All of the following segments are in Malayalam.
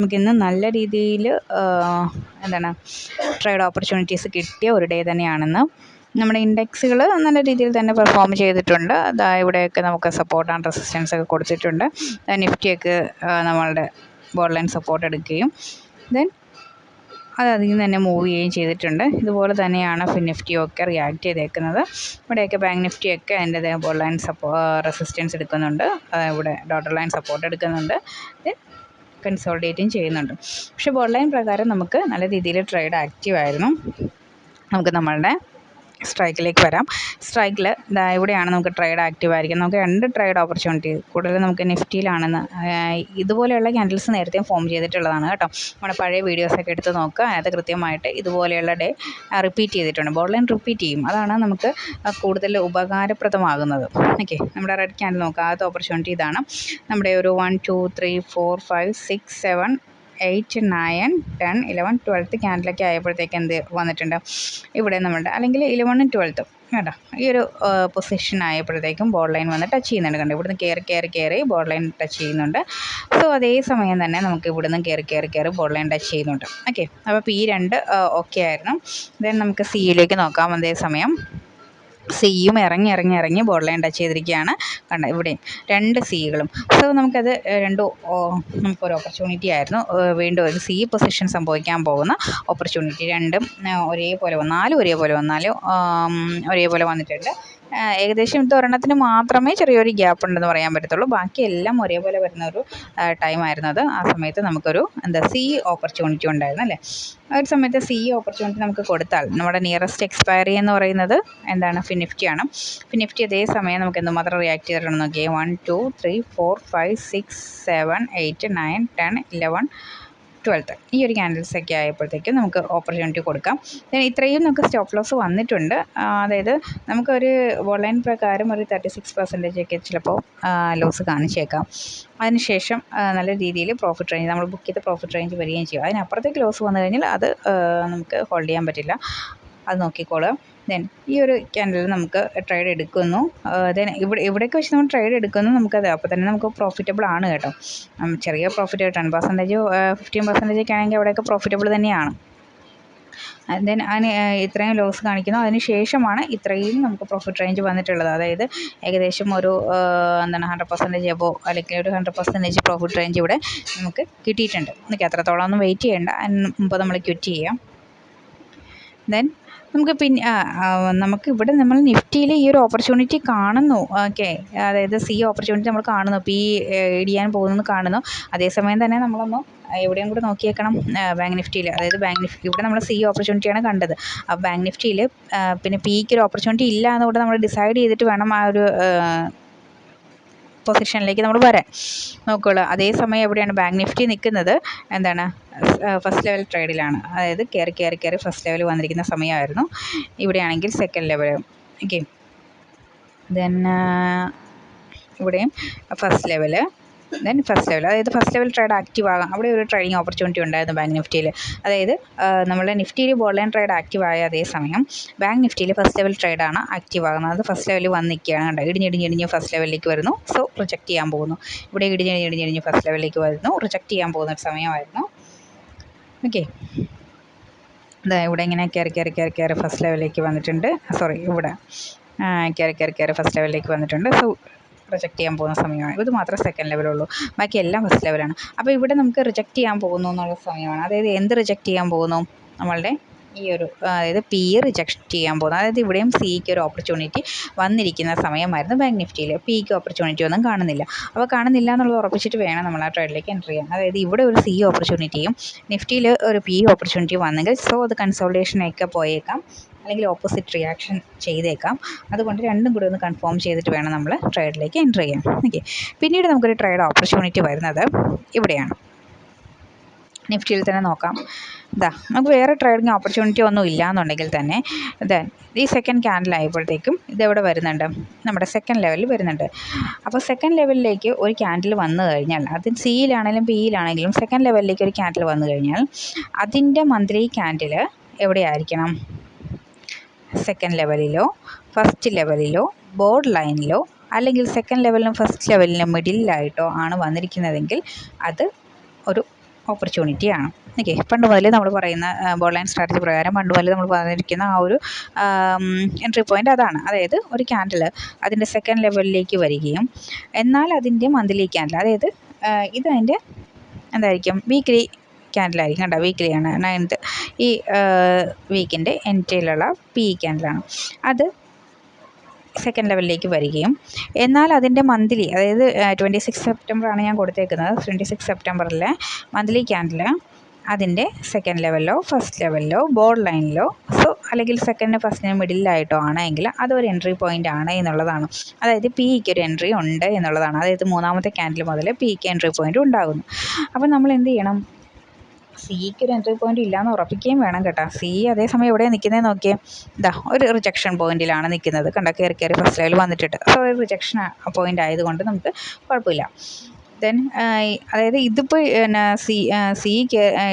നമുക്കിന്ന് നല്ല രീതിയിൽ എന്താണ് ട്രേഡ് ഓപ്പർച്യൂണിറ്റീസ് കിട്ടിയ ഒരു ഡേ തന്നെയാണെന്ന്. നമ്മുടെ ഇൻഡെക്സുകൾ നല്ല രീതിയിൽ തന്നെ പെർഫോം ചെയ്തിട്ടുണ്ട്. അതാ ഇവിടെയൊക്കെ നമുക്ക് സപ്പോർട്ട് ആൻഡ് റെസിസ്റ്റൻസ് ഒക്കെ കൊടുത്തിട്ടുണ്ട്. നിഫ്റ്റിയൊക്കെ നമ്മളുടെ ബോർഡ് ലൈൻ സപ്പോർട്ട് എടുക്കുകയും ദെൻ അത് അതിൽ നിന്ന് തന്നെ മൂവ് ചെയ്യുകയും ചെയ്തിട്ടുണ്ട്. ഇതുപോലെ തന്നെയാണ് നിഫ്റ്റിയൊക്കെ റിയാക്ട് ചെയ്തേക്കുന്നത്. ഇവിടെയൊക്കെ ബാങ്ക് നിഫ്റ്റിയൊക്കെ അതിൻ്റെ ബോർഡ് ലൈൻ റെസിസ്റ്റൻസ് എടുക്കുന്നുണ്ട്, ഇവിടെ ഡോട്ടർ ലൈൻ സപ്പോർട്ട് എടുക്കുന്നുണ്ട്, ദെൻ കൺസോൾഡേറ്റും ചെയ്യുന്നുണ്ട്. പക്ഷേ ബോർഡ് ലൈൻ പ്രകാരം നമുക്ക് നല്ല രീതിയിൽ ട്രേഡ് ആക്റ്റീവ് ആയിരുന്നു. നമുക്ക് നമ്മളുടെ സ്ട്രൈക്കിലേക്ക് വരാം. സ്ട്രൈക്കിൽ ഇവിടെയാണ് നമുക്ക് ട്രേഡ് ആക്റ്റീവ് ആയിരിക്കും. നമുക്ക് രണ്ട് ട്രേഡ് ഓപ്പർച്യൂണിറ്റി കൂടുതലും നമുക്ക് നിഫ്റ്റിയിലാണെന്ന് ഇതുപോലെയുള്ള ക്യാൻഡിൽസ് നേരത്തെ ഫോം ചെയ്തിട്ടുള്ളതാണ് കേട്ടോ. നമ്മുടെ പഴയ വീഡിയോസൊക്കെ എടുത്ത് നോക്കുക, അതിനകത്ത് കൃത്യമായിട്ട് ഇതുപോലെയുള്ള ഡേ റിപ്പീറ്റ് ചെയ്തിട്ടുണ്ട്. ബോർഡ് ലൈൻ റിപ്പീറ്റ് ചെയ്യും, അതാണ് നമുക്ക് കൂടുതൽ ഉപകാരപ്രദമാകുന്നത്. ഓക്കെ, നമ്മുടെ റെഡ് ക്യാൻഡിൽ നോക്കുക. ആദ്യത്തെ ഓപ്പർച്യൂണിറ്റി ഇതാണ്. നമ്മുടെ ഒരു 1 2 3 4 5 6 7 8 9 10 11 12 ക്യാൻഡിലൊക്കെ ആയപ്പോഴത്തേക്ക് എന്ത് വന്നിട്ടുണ്ട് ഇവിടെ നമ്മളുടെ, അല്ലെങ്കിൽ 11 12 കേട്ടോ, ഈ ഒരു പൊസിഷൻ ആയപ്പോഴത്തേക്കും ബോർഡ് ലൈൻ വന്ന് ടച്ച് ചെയ്യുന്നുണ്ട്. കണ്ടോ, ഇവിടുന്ന് കയറി ബോർഡ് ലൈൻ ടച്ച് ചെയ്യുന്നുണ്ട്. സോ അതേ സമയം തന്നെ നമുക്ക് ഇവിടുന്ന് കയറി ബോർഡ് ലൈൻ ടച്ച് ചെയ്യുന്നുണ്ട്. ഓക്കെ, അപ്പോൾ P2 ഓക്കെ ആയിരുന്നു. ദെൻ നമുക്ക് സിയിലേക്ക് നോക്കാം. അതേ സമയം സിയും ഇറങ്ങി ബോർഡ് ലൈൻ ടച്ച് ചെയ്തിരിക്കുകയാണ്. കണ്ട ഇവിടെയും രണ്ട് സികളും. സോ നമുക്കത് രണ്ടും നമുക്കൊരു ഓപ്പർച്യൂണിറ്റി ആയിരുന്നു. വീണ്ടും ഒരു സി പൊസിഷൻ സംഭവിക്കാൻ പോകുന്ന ഓപ്പർച്യൂണിറ്റി. രണ്ടും ഒരേപോലെ വന്നാലും ഒരേപോലെ വന്നിട്ടുണ്ട്. ഏകദേശം ഇത് ഒരെണ്ണത്തിന് മാത്രമേ ചെറിയൊരു ഗ്യാപ്പ് ഉണ്ടെന്ന് പറയാൻ പറ്റത്തുള്ളൂ. ബാക്കിയെല്ലാം ഒരേപോലെ വരുന്ന ഒരു ടൈമായിരുന്നു അത്. ആ സമയത്ത് നമുക്കൊരു സി ഓപ്പർച്യൂണിറ്റി ഉണ്ടായിരുന്നു അല്ലേ. ആ ഒരു സമയത്ത് സി ഓപ്പർച്യൂണിറ്റി നമുക്ക് കൊടുത്താൽ നമ്മുടെ നിയറസ്റ്റ് എക്സ്പയറി എന്ന് പറയുന്നത് എന്താണ്, നിഫ്റ്റിയാണ്. നിഫ്റ്റി അതേ സമയം നമുക്ക് എന്തുമാത്രം റിയാക്ട് ചെയ്തിട്ടുണ്ടെന്ന് നോക്കിയേ. 1 2 3 4 5 6 7 8 9 10 11 12 ഈ ഒരു ക്യാൻഡിൽസൊക്കെ ആയപ്പോഴത്തേക്കും നമുക്ക് ഓപ്പർച്യൂണിറ്റി കൊടുക്കാം. ഇത്രയും നമുക്ക് സ്റ്റോപ്പ് ലോസ് വന്നിട്ടുണ്ട്. അതായത് നമുക്കൊരു ബോർഡ് ലൈൻ പ്രകാരം ഒരു 36% ഒക്കെ ചിലപ്പോൾ ലോസ് കാണിച്ചേക്കാം. അതിനുശേഷം നല്ല രീതിയിൽ പ്രോഫിറ്റ് റേഞ്ച് നമ്മൾ ബുക്ക് ചെയ്ത പ്രോഫിറ്റ് റേഞ്ച് വരികയും ചെയ്യും. അതിനപ്പുറത്തേക്ക് ലോസ് വന്നു കഴിഞ്ഞാൽ അത് നമുക്ക് ഹോൾഡ് ചെയ്യാൻ പറ്റില്ല. അത് നോക്കിക്കോളുക. ദെൻ ഈ ഒരു ക്യാൻഡിൽ നമുക്ക് ട്രേഡ് എടുക്കുന്നു. ദെൻ ഇവിടേക്ക് വെച്ച് നമ്മൾ ട്രേഡ് എടുക്കുന്നു. നമുക്കത് അപ്പോൾ തന്നെ നമുക്ക് പ്രോഫിറ്റബിൾ ആണ് കേട്ടോ. ചെറിയ പ്രോഫിറ്റ് 10% 15% ഒക്കെ ആണെങ്കിൽ അവിടെയൊക്കെ പ്രോഫിറ്റബിൾ തന്നെയാണ്. ദെൻ അതിന് ഇത്രയും ലോസ് കാണിക്കുന്നു. അതിന് ശേഷമാണ് ഇത്രയും നമുക്ക് പ്രോഫിറ്റ് റേഞ്ച് വന്നിട്ടുള്ളത്. അതായത് ഏകദേശം ഒരു 100% എബോ അല്ലെങ്കിൽ ഒരു 100% പ്രോഫിറ്റ് റേഞ്ച് ഇവിടെ നമുക്ക് കിട്ടിയിട്ടുണ്ട്. നമുക്ക് അത്രത്തോളം ഒന്നും വെയിറ്റ് ചെയ്യേണ്ട, അതിന് മുമ്പ് നമ്മൾ ക്വിറ്റ് ചെയ്യാം. ദെൻ നമുക്ക് നമുക്ക് ഇവിടെ നമ്മൾ നിഫ്റ്റിയിൽ ഈ ഒരു ഓപ്പർച്യൂണിറ്റി കാണുന്നു. ഓക്കെ, അതായത് സി ഓപ്പർച്യൂണിറ്റി നമ്മൾ കാണുന്നു, പി ഇടിയാൻ പോകുന്നു കാണുന്നു. അതേസമയം തന്നെ നമ്മളൊന്ന് എവിടെയും കൂടെ നോക്കിയേക്കണം. ബാങ്ക് നിഫ്റ്റിയിൽ, അതായത് ബാങ്ക് നിഫ്റ്റി ഇവിടെ നമ്മൾ സി ഓപ്പർച്യൂണിറ്റിയാണ് കണ്ടത്. ആ ബാങ്ക് നിഫ്റ്റിയിൽ പിന്നെ പിക്ക് ഒരു ഓപ്പർച്യൂണിറ്റി ഇല്ല എന്നുകൂടെ നമ്മൾ ഡിസൈഡ് ചെയ്തിട്ട് വേണം ആ ഒരു പൊസിഷനിലേക്ക് നമ്മൾ വരാൻ നോക്കുകയുള്ളൂ. അതേസമയം എവിടെയാണ് ബാങ്ക് നിഫ്റ്റി നിൽക്കുന്നത്, എന്താണ്, ഫസ്റ്റ് ലെവൽ ട്രേഡിലാണ്. അതായത് കയറി ഫസ്റ്റ് ലെവൽ വന്നിരിക്കുന്ന സമയമായിരുന്നു. ഇവിടെയാണെങ്കിൽ സെക്കൻഡ് ലെവൽ. ഓക്കെ, ദെൻ ഇവിടെയും ഫസ്റ്റ് ലെവൽ, അതായത് ഫസ്റ്റ് ലെവൽ ട്രേഡ് ആക്റ്റീവ് ആകാം. അവിടെ ഒരു ട്രേഡിംഗ് ഓപ്പർച്യൂണിറ്റി ഉണ്ടായിരുന്നു ബാങ്ക് നിഫ്റ്റിയിൽ. അതായത് നമ്മളുടെ നിഫ്റ്റിയിൽ ബോർഡ് ലൈൻ ട്രേഡ് ആക്റ്റീവ് ആയ അതേ സമയം ബാങ്ക് നിഫ്റ്റിയിൽ ഫസ്റ്റ് ലെവൽ ട്രേഡാണ് ആക്റ്റീവ് ആകുന്നത്. അത് ഫസ്റ്റ് ലെവലിൽ വന്ന് നിൽക്കുകയാണ്. കണ്ടോ, ഇടിഞ്ഞിടിഞ്ഞ് ഫസ്റ്റ് ലെവലിലേക്ക് വരുന്നു. സോ റിജക്റ്റ് ചെയ്യാൻ പോകുന്നു. ഇവിടെ ഇടിഞ്ഞിടിഞ്ഞ് ഫസ്റ്റ് ലെവലിലേക്ക് വരുന്നു. റിജക്റ്റ് ചെയ്യാൻ പോകുന്ന ഒരു സമയമായിരുന്നു. ഓക്കെ, ഇവിടെ ഇങ്ങനെ കയറി ഫസ്റ്റ് ലെവലിലേക്ക് വന്നിട്ടുണ്ട്. സോറി, ഇവിടെ കയറി ഫസ്റ്റ് ലെവലിലേക്ക് വന്നിട്ടുണ്ട്. സോ റിജക്റ്റ് ചെയ്യാൻ പോകുന്ന സമയമാണ്. ഇത് മാത്രമേ സെക്കൻഡ് ലെവലുള്ളൂ, ബാക്കി എല്ലാം ഫസ്റ്റ് ലെവലാണ്. അപ്പോൾ ഇവിടെ നമുക്ക് റിജക്റ്റ് ചെയ്യാൻ പോകുന്നു എന്നുള്ള സമയമാണ്. അതായത് എന്ത് റിജക്റ്റ് ചെയ്യാൻ പോകുന്നു, നമ്മളുടെ ഈ ഒരു അതായത് പി റിജക്റ്റ് ചെയ്യാൻ പോകുന്നു. അതായത് ഇവിടെയും സിക്ക് ഒരു ഓപ്പർച്യൂണിറ്റി വന്നിരിക്കുന്ന സമയമായിരുന്നു ബാങ്ക് നിഫ്റ്റിയിൽ. പിക്ക് ഓപ്പർച്യൂണിറ്റി ഒന്നും കാണുന്നില്ല. അപ്പോൾ കാണുന്നില്ല എന്നുള്ളത് ഉറപ്പിച്ചിട്ട് വേണം നമ്മൾ ആ ട്രേഡിലേക്ക് എൻ്റർ ചെയ്യാൻ. അതായത് ഇവിടെ ഒരു സി ഓപ്പർച്യൂണിറ്റിയും നിഫ്റ്റിയിൽ ഒരു പി ഓപ്പർച്യൂണിറ്റിയും വന്നെങ്കിൽ സോ അത് കൺസോൾട്ടേഷനൊക്കെ പോയേക്കാം, അല്ലെങ്കിൽ ഓപ്പോസിറ്റ് റിയാക്ഷൻ ചെയ്തേക്കാം. അതുകൊണ്ട് രണ്ടും കൂടി ഒന്ന് കൺഫേം ചെയ്തിട്ട് വേണം നമ്മൾ ട്രേഡിലേക്ക് എൻ്റർ ചെയ്യാൻ. ഓക്കെ, പിന്നീട് നമുക്കൊരു ട്രേഡ് ഓപ്പർച്യൂണിറ്റി വരുന്നത് ഇവിടെയാണ്. നിഫ്റ്റിയിൽ തന്നെ നോക്കാം. നമുക്ക് വേറെ ട്രേഡിങ് ഓപ്പർച്യൂണിറ്റി ഒന്നും ഇല്ല എന്നുണ്ടെങ്കിൽ തന്നെ ഈ സെക്കൻഡ് ക്യാൻഡിൽ ആയപ്പോഴത്തേക്കും ഇതെവിടെ വരുന്നുണ്ട്, നമ്മുടെ സെക്കൻഡ് ലെവലിൽ വരുന്നുണ്ട്. അപ്പോൾ സെക്കൻഡ് ലെവലിലേക്ക് ഒരു ക്യാൻഡിൽ വന്നു കഴിഞ്ഞാൽ, അത് സിയിലാണെങ്കിലും പിയിലാണെങ്കിലും സെക്കൻഡ് ലെവലിലേക്ക് ഒരു ക്യാൻഡിൽ വന്നു കഴിഞ്ഞാൽ അതിൻ്റെ മന്ത്ലി ക്യാൻഡിൽ എവിടെയായിരിക്കണം, സെക്കൻഡ് ലെവലിലോ ഫസ്റ്റ് ലെവലിലോ ബോർഡ് ലൈനിലോ അല്ലെങ്കിൽ സെക്കൻഡ് ലെവലിനും ഫസ്റ്റ് ലെവലിനും മിഡിലായിട്ടോ ആണ് വന്നിരിക്കുന്നതെങ്കിൽ അത് ഒരു ഓപ്പർച്യൂണിറ്റിയാണ്. ഓക്കെ, പണ്ട് മുതൽ നമ്മൾ പറയുന്ന ബോൾ ലൈൻ സ്ട്രാറ്റജി പ്രകാരം പണ്ട് മുതൽ നമ്മൾ പറഞ്ഞിരിക്കുന്ന ആ ഒരു എൻട്രി പോയിൻ്റ് അതാണ്. അതായത് ഒരു ക്യാൻഡിൽ അതിൻ്റെ സെക്കൻഡ് ലെവലിലേക്ക് വരികയും എന്നാൽ അതിൻ്റെ മന്ത്ലി ക്യാൻഡിൽ, അതായത് ഇതതിൻ്റെ എന്തായിരിക്കും വീക്ക്ലി ക്യാൻഡിലായിരിക്കും കേട്ടോ. വീക്ക്ലിയാണ് 9th ഈ വീക്കിൻ്റെ എൻഡിലുള്ള പി ക്യാൻഡിലാണ്. അത് സെക്കൻഡ് ലെവലിലേക്ക് വരികയും എന്നാൽ അതിൻ്റെ മന്ത്ലി, അതായത് 26 സെപ്റ്റംബറാണ് ഞാൻ കൊടുത്തേക്കുന്നത്. 26 സെപ്റ്റംബറിലെ മന്ത്ലി ക്യാൻഡിൽ അതിൻ്റെ സെക്കൻഡ് ലെവലിലോ ഫസ്റ്റ് ലെവലിലോ ബോർഡ് ലൈനിലോ അല്ലെങ്കിൽ സെക്കൻഡ് ഫസ്റ്റിന് മിഡിലായിട്ടോ ആണെങ്കിൽ അതൊരു എൻട്രി പോയിൻ്റ് ആണ് എന്നുള്ളതാണ്. അതായത് പിക്ക് ഒരു എൻട്രി ഉണ്ട് എന്നുള്ളതാണ്. അതായത് മൂന്നാമത്തെ ക്യാൻഡിൽ മുതൽ പിക്ക് എൻട്രി പോയിൻ്റ് ഉണ്ടാകുന്നു. അപ്പോൾ നമ്മൾ എന്ത് ചെയ്യണം? സിക്ക് ഒരു എൻട്രി പോയിൻ്റ് ഇല്ലയെന്ന് ഉറപ്പിക്കുകയും വേണം കേട്ടോ. സി അതേസമയം എവിടെയാണ് നിൽക്കുന്നത് നോക്കിയേ, ഇതാ ഒരു റിജക്ഷൻ പോയിന്റിലാണ് നിൽക്കുന്നത്. കണ്ടോ, കയറി ഫസ്റ്റ് ലെവൽ വന്നിട്ടുണ്ട്. സോ ഒരു റിജക്ഷൻ പോയിൻ്റ് ആയതുകൊണ്ട് നമുക്ക് കുഴപ്പമില്ല. ദെൻ അതായത് ഇതിപ്പോൾ സി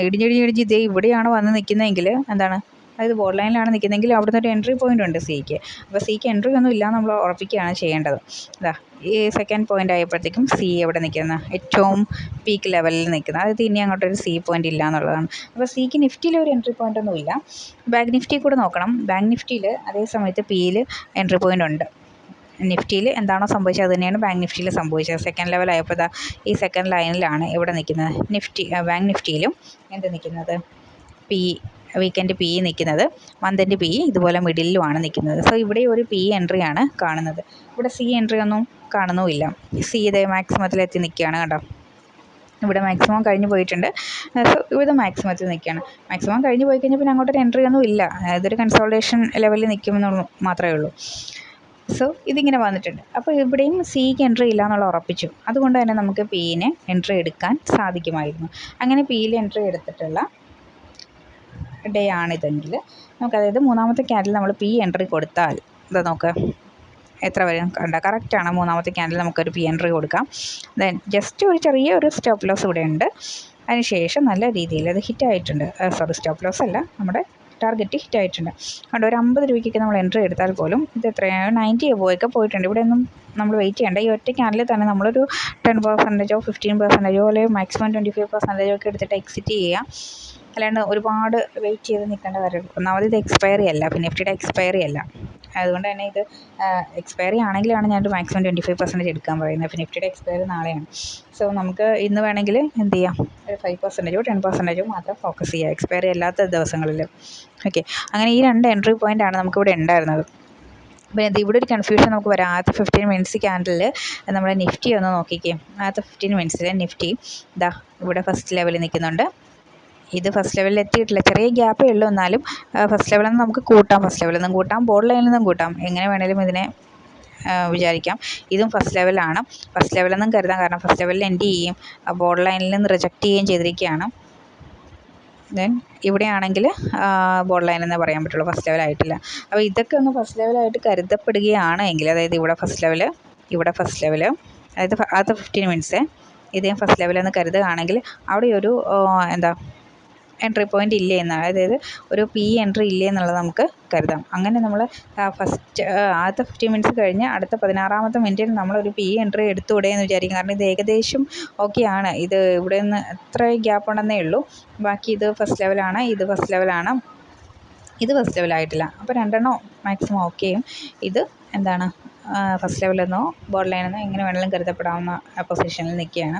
ഇടിഞ്ഞിടിഞ്ഞിടിഞ്ഞ് ഇതേ ഇവിടെയാണ് വന്ന് നിൽക്കുന്നതെങ്കിൽ എന്താണ്, അതായത് ബോർഡ് ലൈനിലാണ് നിൽക്കുന്നതെങ്കിൽ അവിടുന്ന് ഒരു എൻട്രി പോയിൻ്റ് ഉണ്ട് സിക്ക്. അപ്പോൾ സിക്ക് എൻട്രി ഒന്നും ഇല്ല നമ്മൾ ഉറപ്പിക്കുകയാണ് ചെയ്യേണ്ടത്. ഇതാ ഈ സെക്കൻഡ് പോയിൻ്റ് ആയപ്പോഴത്തേക്കും സി എവിടെ നിൽക്കുന്ന ഏറ്റവും പീക്ക് ലെവലിൽ നിൽക്കുന്നത്, അതായത് ഇനി അങ്ങോട്ടൊരു സി പോയിൻ്റ് ഇല്ല എന്നുള്ളതാണ്. അപ്പോൾ സിക്ക് നിഫ്റ്റിയിൽ ഒരു എൻട്രി പോയിൻ്റ് ഒന്നും ഇല്ല. ബാങ്ക് നിഫ്റ്റി കൂടെ നോക്കണം. ബാങ്ക് നിഫ്റ്റിയിൽ അതേ സമയത്ത് പിയിൽ എൻട്രി പോയിൻ്റ് ഉണ്ട്. നിഫ്റ്റിയിൽ എന്താണോ സംഭവിച്ചത് അത് തന്നെയാണ് ബാങ്ക് നിഫ്റ്റിയിൽ സംഭവിച്ചത്. സെക്കൻഡ് ലെവൽ ആയപ്പോൾ ഇതാ ഈ സെക്കൻഡ് ലൈനിലാണ് ഇവിടെ നിൽക്കുന്നത്. ബാങ്ക് നിഫ്റ്റിയിലും എന്ത് നിൽക്കുന്നത്, പി വീക്കെൻഡ് പി നിൽക്കുന്നത്, മന്തിൻ്റെ പി ഇതുപോലെ മിഡിലുമാണ് നിൽക്കുന്നത്. സോ ഇവിടെ ഒരു പി എൻട്രിയാണ് കാണുന്നത്. ഇവിടെ സി എൻട്രി ഒന്നും കാണുന്നുമില്ല. സി ഇതേ മാക്സിമത്തിലെത്തി നിൽക്കുകയാണ് കേട്ടോ. ഇവിടെ മാക്സിമം കഴിഞ്ഞ് പോയിട്ടുണ്ട്. സോ ഇത് മാക്സിമത്തിൽ നിൽക്കുകയാണ്. മാക്സിമം കഴിഞ്ഞ് പോയി കഴിഞ്ഞാൽ പിന്നെ അങ്ങോട്ടൊരു എൻട്രി ഒന്നും ഇല്ല. ഇതൊരു കൺസോൾട്ടേഷൻ ലെവലിൽ നിൽക്കുമെന്ന് മാത്രമേ ഉള്ളൂ. സോ ഇതിങ്ങനെ വന്നിട്ടുണ്ട്. അപ്പോൾ ഇവിടെയും സിക്ക് എൻട്രി ഇല്ല എന്നുള്ള ഉറപ്പിച്ചു. അതുകൊണ്ട് തന്നെ നമുക്ക് പിയിനെ എൻട്രി എടുക്കാൻ സാധിക്കുമായിരുന്നു. അങ്ങനെ പിയിൽ എൻട്രി എടുത്തിട്ടുള്ള ഡേ ആണിതെങ്കിൽ നമുക്ക്, അതായത് മൂന്നാമത്തെ ക്യാൻഡിൽ നമ്മൾ പി എൻട്രി കൊടുത്താൽ ഇതാ നോക്ക് എത്ര വരും കണ്ട, കറക്റ്റാണ്. മൂന്നാമത്തെ ക്യാൻഡിൽ നമുക്കൊരു പി എൻട്രി കൊടുക്കാം. ദെൻ ജസ്റ്റ് ഒരു ചെറിയൊരു സ്റ്റോപ്പ് ലോസ് ഇവിടെ ഉണ്ട്. അതിനുശേഷം നല്ല രീതിയിൽ അത് ഹിറ്റായിട്ടുണ്ട്. സ്റ്റോപ്പ് ലോസ് അല്ല, നമ്മുടെ ടാർഗറ്റ് ഹിറ്റായിട്ടുണ്ട്. അതുകൊണ്ട് ഒരു 50 രൂപയ്ക്കൊക്കെ നമ്മൾ എൻട്രി എടുത്താൽ പോലും ഇത് എത്രയാണ് 90 എബോയൊക്കെ പോയിട്ടുണ്ട്. ഇവിടെ ഒന്നും നമ്മൾ വെയിറ്റ് ചെയ്യേണ്ട. ഈ ഒറ്റ ക്യാൻഡിൽ തന്നെ നമ്മളൊരു 10%, 15%, അല്ലെങ്കിൽ മാക്സിമം 25% ഒക്കെ എടുത്തിട്ട് എക്സിറ്റ് ചെയ്യുക. അല്ലാണ്ട് ഒരുപാട് വെയിറ്റ് ചെയ്ത് നിൽക്കേണ്ട കാര്യം. ഒന്നാമത് ഇത് എക്സ്പയറി അല്ല, പിന്നെ നിഫ്റ്റിയുടെ എക്സ്പയറി അല്ല. അതുകൊണ്ട് തന്നെ ഇത് എക്സ്പയറി ആണെങ്കിലാണ് ഞാനൊരു മാക്സിമം 25% എടുക്കാൻ പറയുന്നത്. പിന്നെ നിഫ്റ്റിയുടെ എക്സ്പയറി നാളെയാണ്. സോ നമുക്ക് ഇന്ന് വേണമെങ്കിൽ എന്ത് ചെയ്യാം, ഒരു 5%, 10% മാത്രം ഫോക്കസ് ചെയ്യുക എക്സ്പയറി അല്ലാത്ത ദിവസങ്ങളിൽ. ഓക്കെ, അങ്ങനെ ഈ 2 എൻട്രി പോയിൻ്റാണ് നമുക്കിവിടെ ഉണ്ടായിരുന്നത്. പിന്നെ ഇവിടെ ഒരു കൺഫ്യൂഷൻ നമുക്ക് വരാം. ആദ്യത്തെ 15 മിനിറ്റ്സ് ക്യാൻഡിൽ നമ്മുടെ നിഫ്റ്റി ഒന്ന് നോക്കിക്കേ. ആദ്യത്തെ 15 മിനിറ്റ്സിൽ നിഫ്റ്റി ഇതാ ഇവിടെ ഫസ്റ്റ് ലെവലിൽ നിൽക്കുന്നുണ്ട്. ഇത് ഫസ്റ്റ് ലെവലിൽ എത്തിയിട്ടില്ല, ചെറിയ ഗ്യാപ്പേ ഉള്ളൂ. എന്നാലും ഫസ്റ്റ് ലെവലിൽ നിന്ന് നമുക്ക് കൂട്ടാം, ഫസ്റ്റ് ലെവലിൽ നിന്നും കൂട്ടാം, ബോർഡ് ലൈനിൽ നിന്നും കൂട്ടാം, എങ്ങനെ വേണേലും ഇതിനെ വിചാരിക്കാം. ഇതും ഫസ്റ്റ് ലെവലാണ്. ഫസ്റ്റ് ലെവലിൽ നിന്നും കരുതാം, കാരണം ഫസ്റ്റ് ലെവലിൽ എൻഡ് ചെയ്യും, ബോർഡ് ലൈനിൽ നിന്ന് റിജക്റ്റ് ചെയ്യുകയും ചെയ്തിരിക്കുകയാണ്. ദെൻ ഇവിടെയാണെങ്കിൽ ബോർഡ് ലൈൻ എന്നേ പറയാൻ പറ്റുള്ളൂ, ഫസ്റ്റ് ലെവലായിട്ടില്ല. അപ്പോൾ ഇതൊക്കെ ഒന്ന് ഫസ്റ്റ് ലെവലായിട്ട് കരുതപ്പെടുകയാണ് എങ്കിൽ, അതായത് ഇവിടെ ഫസ്റ്റ് ലെവൽ, ഇവിടെ ഫസ്റ്റ് ലെവൽ, അതായത് ആദ്യത്തെ 15 മിനിറ്റ്സ് ഇതേ ഫസ്റ്റ് ലെവലെന്ന് കരുതുകയാണെങ്കിൽ അവിടെ ഒരു എന്താ എൻട്രി പോയിൻ്റ് ഇല്ലേ എന്ന്, അതായത് ഒരു പി എൻട്രി ഇല്ലേ എന്നുള്ളത് നമുക്ക് കരുതാം. അങ്ങനെ നമ്മൾ ഫസ്റ്റ് ആദ്യത്തെ 15 മിനിറ്റ്സ് കഴിഞ്ഞ് അടുത്ത 16ാമത്തെ മിനിറ്റിൽ നമ്മളൊരു പി എൻട്രി എടുത്തുകൂടെ എന്ന് വിചാരിക്കും. കാരണം ഇത് ഏകദേശം ഓക്കെയാണ്. ഇത് ഇവിടെ നിന്ന് എത്ര ഗ്യാപ്പ് ഉണ്ടെന്നേ ഉള്ളൂ. ബാക്കി ഇത് ഫസ്റ്റ് ലെവലാണ്, ഇത് ഫസ്റ്റ് ലെവലാണ്, ഇത് ഫസ്റ്റ് ലെവലായിട്ടില്ല. അപ്പോൾ 2 മാക്സിമം ഓക്കെയും. ഇത് എന്താണ് ഫസ്റ്റ് ലെവലിൽ നിന്നോ ബോർഡ് ലൈനിൽ നിന്നോ എങ്ങനെ വേണമെങ്കിലും കരുതപ്പെടാവുന്ന പൊസിഷനിൽ നിൽക്കുകയാണ്.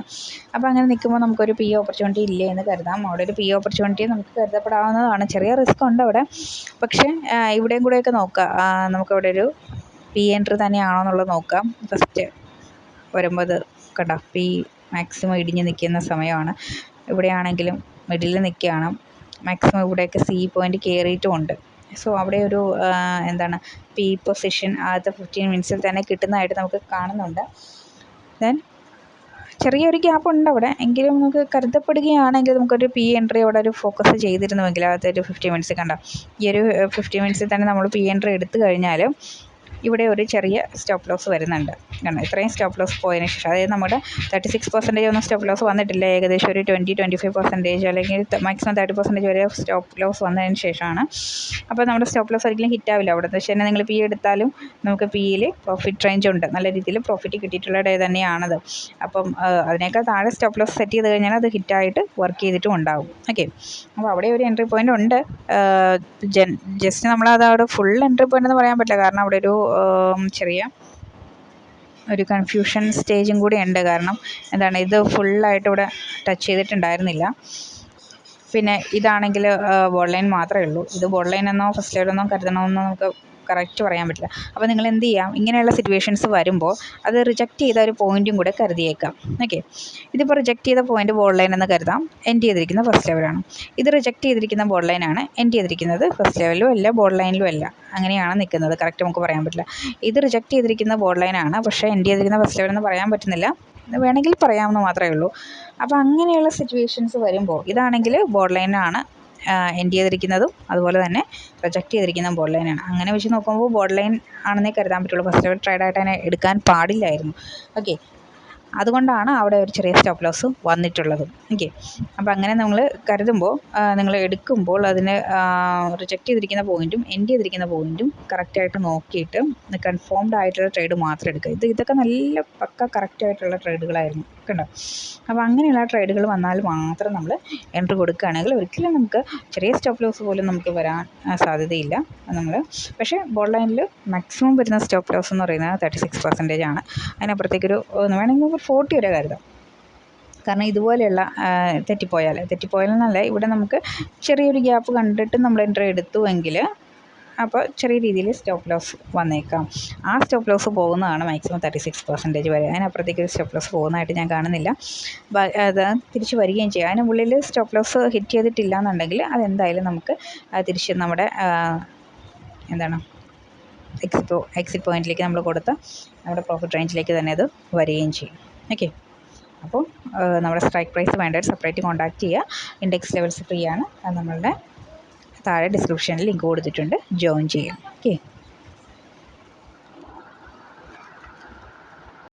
അപ്പോൾ അങ്ങനെ നിൽക്കുമ്പോൾ നമുക്കൊരു പി ഓപ്പർച്യൂണിറ്റി ഇല്ലേ എന്ന് കരുതാം. അവിടെ ഒരു പി ഓപ്പർച്യൂണിറ്റി നമുക്ക് കരുതപ്പെടാവുന്നതാണ്. ചെറിയ റിസ്ക് ഉണ്ട് അവിടെ, പക്ഷേ ഇവിടെയും കൂടെയൊക്കെ നോക്കുക. നമുക്കവിടെ ഒരു പി എൻട്രി തന്നെയാണോ എന്നുള്ളത് നോക്കാം. ഫസ്റ്റ് വരുമ്പോൾ അത് കണ്ടോ, പി മാക്സിമം ഇടിഞ്ഞ് നിൽക്കുന്ന സമയമാണ്. ഇവിടെയാണെങ്കിലും മിഡിൽ നിൽക്കുകയാണ്. മാക്സിമം ഇവിടെയൊക്കെ സി പോയിൻ്റ് കയറിയിട്ടുമുണ്ട്. സോ അവിടെ ഒരു എന്താണ് പി പൊസിഷൻ ആദ്യത്തെ 15 മിനിറ്റ്സിൽ തന്നെ കിട്ടുന്നതായിട്ട് നമുക്ക് കാണുന്നുണ്ട്. ദെൻ ചെറിയൊരു ഗ്യാപ്പ് ഉണ്ട് അവിടെ, എങ്കിലും നമുക്ക് കരുതപ്പെടുകയാണെങ്കിൽ നമുക്കൊരു പി എൻട്രി അവിടെ ഒരു ഫോക്കസ് ചെയ്തിരുന്നുവെങ്കിൽ ആദ്യത്തെ ഒരു 15 മിനിറ്റ്സ് കണ്ട ഈ ഒരു 15 മിനിറ്റ്സിൽ തന്നെ നമ്മൾ പി എൻട്രി എടുത്തു കഴിഞ്ഞാൽ ഇവിടെ ഒരു ചെറിയ സ്റ്റോപ്പ് ലോസ് വരുന്നുണ്ട്. കാരണം ഇത്രയും സ്റ്റോപ്പ് ലോസ് പോയതിന് ശേഷം, അതായത് നമ്മുടെ 36% ഒന്നും സ്റ്റോപ്പ് ലോസ് വന്നിട്ടില്ല, ഏകദേശം ഒരു 20-25% അല്ലെങ്കിൽ മാക്സിമം 30% വരെ സ്റ്റോപ്പ് ലോസ് വന്നതിന് ശേഷമാണ്. അപ്പോൾ നമ്മുടെ സ്റ്റോപ്പ് ലോസ് ഒരിക്കലും ഹിറ്റാവില്ല. അവിടെ പക്ഷേ തന്നെ നിങ്ങൾ പി എടുത്താലും നമുക്ക് പിയിൽ പ്രോഫിറ്റ് റേഞ്ച് ഉണ്ട്, നല്ല രീതിയിൽ പ്രോഫിറ്റ് കിട്ടിയിട്ടുള്ള ഡേ തന്നെയാണത്. അപ്പം അതിനേക്കാൾ താഴെ സ്റ്റോപ്പ് ലോസ് സെറ്റ് ചെയ്ത് കഴിഞ്ഞാൽ അത് ഹിറ്റായിട്ട് വർക്ക് ചെയ്തിട്ടും ഉണ്ടാകും. ഓക്കെ, അപ്പോൾ അവിടെ ഒരു എൻട്രി പോയിൻ്റ് ഉണ്ട്. ജസ്റ്റ് നമ്മളത് അവിടെ ഫുൾ എൻട്രി പോയിൻ്റ് എന്ന് പറയാൻ പറ്റില്ല, കാരണം അവിടെ ചെറിയ ഒരു കൺഫ്യൂഷൻ സ്റ്റേജും കൂടി ഉണ്ട്. കാരണം എന്താണ്, ഇത് ഫുള്ളായിട്ട് ഇവിടെ ടച്ച് ചെയ്തിട്ടുണ്ടായിരുന്നില്ല. പിന്നെ ഇതാണെങ്കിൽ ബോർഡ് ലൈൻ മാത്രമേ ഉള്ളൂ. ഇത് ബോർഡ് ലൈൻ എന്നോ ഫസ്റ്റ് ലെവലെന്നോ കരുതണമെന്നോ നമുക്ക് കറക്റ്റ് പറയാൻ പറ്റില്ല. അപ്പോൾ നിങ്ങൾ എന്ത് ചെയ്യാം, ഇങ്ങനെയുള്ള സിറ്റുവേഷൻസ് വരുമ്പോൾ അത് റിജക്റ്റ് ചെയ്ത ഒരു പോയിൻറ്റും കൂടെ കരുതിയേക്കാം. ഓക്കെ, ഇതിപ്പോൾ റിജക്റ്റ് ചെയ്ത പോയിൻറ്റ് ബോർഡ് ലൈൻ എന്ന് കരുതാം, എൻഡ് ചെയ്തിരിക്കുന്ന ഫസ്റ്റ് ലെവലാണ്. ഇത് റിജക്റ്റ് ചെയ്തിരിക്കുന്ന ബോർഡ് ലൈനാണ്, എൻഡ് ചെയ്തിരിക്കുന്നത് ഫസ്റ്റ് ലെവലിലും അല്ല ബോർഡ് ലൈനിലും അല്ല, അങ്ങനെയാണ് നിൽക്കുന്നത്. കറക്റ്റ് നമുക്ക് പറയാൻ പറ്റില്ല. ഇത് റിജക്റ്റ് ചെയ്തിരിക്കുന്ന ബോർഡ് ലൈനാണ്, പക്ഷേ എൻഡ് ചെയ്തിരിക്കുന്ന ഫസ്റ്റ് ലെവൽ എന്ന് പറയാൻ പറ്റുന്നില്ല, വേണമെങ്കിൽ പറയാമെന്ന് മാത്രമേ ഉള്ളൂ. അപ്പോൾ അങ്ങനെയുള്ള സിറ്റുവേഷൻസ് വരുമ്പോൾ ഇതാണെങ്കിൽ ബോർഡ് ലൈനാണ് എൻഡ് ചെയ്തിരിക്കുന്നതും, അതുപോലെ തന്നെ റിജക്റ്റ് ചെയ്തിരിക്കുന്ന ബോർഡ് ലൈനാണ്. അങ്ങനെ വെച്ച് നോക്കുമ്പോൾ ബോർഡ് ലൈൻ ആണെന്നേ കരുതാൻ പറ്റുള്ളൂ, ഫസ്റ്റ് ലെവൽ ട്രേഡായിട്ട് തന്നെ എടുക്കാൻ പാടില്ലായിരുന്നു. ഓക്കെ, അതുകൊണ്ടാണ് അവിടെ ഒരു ചെറിയ സ്റ്റോപ്പ് ലോസ് വന്നിട്ടുള്ളത്. ഓക്കെ, അപ്പോൾ അങ്ങനെ നമ്മൾ കരുതുമ്പോൾ, നിങ്ങൾ എടുക്കുമ്പോൾ അതിന് റിജക്റ്റ് ചെയ്തിരിക്കുന്ന പോയിൻറ്റും എൻഡ് ചെയ്തിരിക്കുന്ന പോയിൻറ്റും കറക്റ്റായിട്ട് നോക്കിയിട്ട് കൺഫേംഡ് ആയിട്ടുള്ള ട്രേഡ് മാത്രം എടുക്കുക. ഇതൊക്കെ നല്ല പക്ക കറക്റ്റായിട്ടുള്ള ട്രേഡുകളായിരുന്നു, കണ്ടോ. അപ്പോൾ അങ്ങനെയുള്ള ട്രേഡുകൾ വന്നാൽ മാത്രം നമ്മൾ എൻട്രി കൊടുക്കുകയാണെങ്കിൽ ഒരിക്കലും നമുക്ക് ചെറിയ സ്റ്റോപ്പ് ലോസ് പോലും നമുക്ക് വരാൻ സാധ്യതയില്ല. പക്ഷേ ബോർഡ് ലൈനിൽ മാക്സിമം വരുന്ന സ്റ്റോപ്പ് ലോസ് എന്ന് പറയുന്നത് 36% ആണ്. അതിനപ്പുറത്തേക്കൊരു വേണമെങ്കിൽ 40 വരെ കരുതാം. കാരണം ഇതുപോലെയുള്ള തെറ്റിപ്പോയാലെന്നല്ല, ഇവിടെ നമുക്ക് ചെറിയൊരു ഗ്യാപ്പ് കണ്ടിട്ട് നമ്മൾ എൻട്രി എടുത്തുവെങ്കിൽ അപ്പോൾ ചെറിയ രീതിയിൽ സ്റ്റോപ്പ് ലോസ് വന്നേക്കാം. ആ സ്റ്റോപ്പ് ലോസ് പോകുന്നതാണ് മാക്സിമം 36% വരെ. അതിനപ്പുറത്തേക്ക് ഒരു സ്റ്റോപ്പ് ലോസ് പോകുന്നതായിട്ട് ഞാൻ കാണുന്നില്ല. അത് തിരിച്ച് വരികയും ചെയ്യും. അതിന് ഉള്ളിൽ സ്റ്റോപ്പ് ലോസ് ഹിറ്റ് ചെയ്തിട്ടില്ല എന്നുണ്ടെങ്കിൽ അതെന്തായാലും നമുക്ക് തിരിച്ച് നമ്മുടെ എക്സിറ്റ് പോയിൻറ്റിലേക്ക് നമ്മൾ കൊടുത്ത നമ്മുടെ പ്രോഫിറ്റ് റേഞ്ചിലേക്ക് തന്നെ അത് വരികയും ചെയ്യും. ഓക്കെ, അപ്പോൾ നമ്മുടെ സ്ട്രൈക്ക് പ്രൈസ് വേണ്ടവർ സെപ്പറേറ്റ് കോൺടാക്റ്റ് ചെയ്യുക. ഇൻഡെക്സ് ലെവൽസ് ഫ്രീ ആണ്, അത് നമ്മളുടെ താഴെ ഡിസ്ക്രിപ്ഷനിൽ ലിങ്ക് കൊടുത്തിട്ടുണ്ട്, ജോയിൻ ചെയ്യാം. ഓക്കെ.